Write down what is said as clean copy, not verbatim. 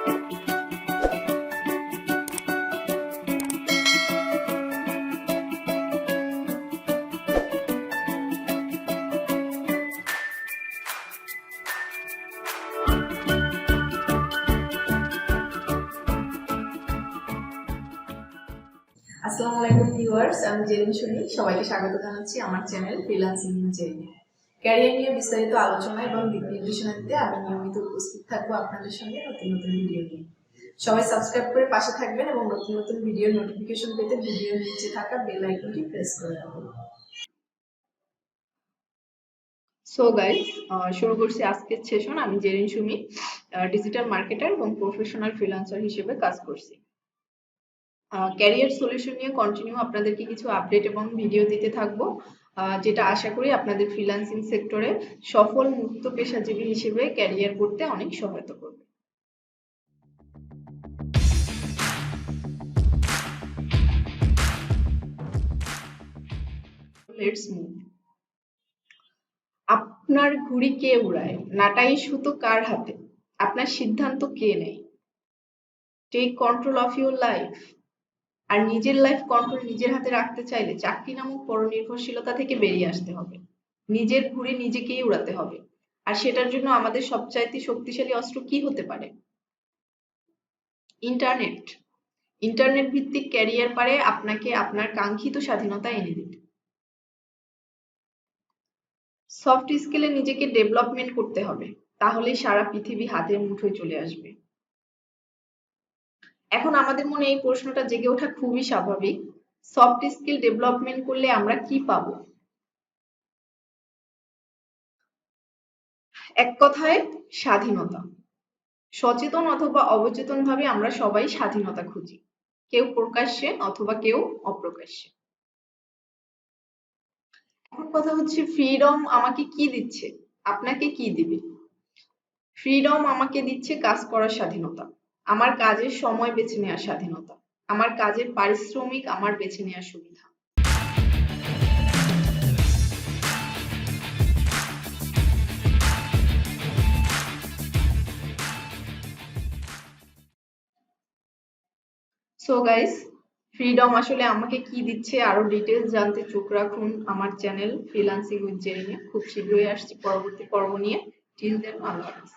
আসসালামু আলাইকুম ভিউয়ার্স, আমি জেরিন শুনি। সবাইকে স্বাগত জানাচ্ছি আমার channel freelancing with Jerin. Career নিয়ে বিস্তারিত আলোচনা এবং দিক নির্দেশনা দিতে আমি নিয়মিত উপস্থিত থাকবো আপনাদের সঙ্গে নতুন নতুন ভিডিও নিয়ে। সবাই সাবস্ক্রাইব করে পাশে থাকবেন এবং নতুন নতুন ভিডিওর নোটিফিকেশন পেতে ভিডিওর নিচে থাকা বেল আইকনটি প্রেস করে রাখুন। সো গাইস, শুরু করছি আজকের সেশন। আমি জেরিন সুমি, ডিজিটাল মার্কেটার এবং প্রফেশনাল ফ্রিল্যান্সার হিসেবে কাজ করছি। ক্যারিয়ার সলিউশন নিয়ে কন্টিনিউ আপনাদেরকে কিছু আপডেট এবং ভিডিও দিতে থাকবো, যেটা আশা করি আপনাদের ফ্রিল্যান্সিং সেক্টরে সফল মুক্ত পেশাজীবী হিসেবে ক্যারিয়ার করতে অনেক সহায়তা করবে। Let's move. আপনার ঘুড়ি কে উড়ায়? নাটাই সুতো কার হাতে? আপনার সিদ্ধান্ত কে নেয়? Take control of your life. আর নিজের লাইফ কন্ট্রোল নিজের হাতে রাখতে চাইলে চাকরি নামক পরনির্ভরশীলতা থেকে বেরিয়ে আসতে হবে। নিজের ঘুড়ি নিজেকেই উড়াতে হবে। আর সেটার জন্য আমাদের সবচাইতে শক্তিশালী অস্ত্র কি হতে পারে? ইন্টারনেট। ইন্টারনেট ভিত্তিক ক্যারিয়ার পারে আপনাকে আপনার কাঙ্ক্ষিত স্বাধীনতা এনে দিতে। সফট স্কিলে নিজেকে ডেভেলপমেন্ট করতে হবে, তাহলেই সারা পৃথিবী হাতের মুঠোয় চলে আসবে। এখন আমাদের মনে এই প্রশ্নটা জেগে ওঠা খুবই স্বাভাবিক, সফট স্কিল ডেভেলপমেন্ট করলে আমরা কি পাবো? এক কথায়, স্বাধীনতা। সচেতন অথবা অবচেতনভাবে আমরা সবাই স্বাধীনতা খুঁজি, কেউ প্রকাশ্যে অথবা কেউ অপ্রকাশ্যে। এখন কথা হচ্ছে, ফ্রিডম আমাকে কি দিচ্ছে, আপনাকে কি দিবে? ফ্রিডম আমাকে দিচ্ছে কাজ করার স্বাধীনতা, আমার কাজের সময় বেছে নেওয়ার স্বাধীনতা, আমার কাজের পারিশ্রমিক আমার বেছে নেওয়ার সুবিধা। সো গাইস, ফ্রিডম আসলে আমাকে কি দিচ্ছে আরো ডিটেলস জানতে চোখ রাখুন আমার চ্যানেল ফ্রিল্যান্সিং উইথ জেরিনে। খুব শীঘ্রই আসছি পরবর্তী পর্ব নিয়ে। টিল দেন, আল্লাহ হাফেজ।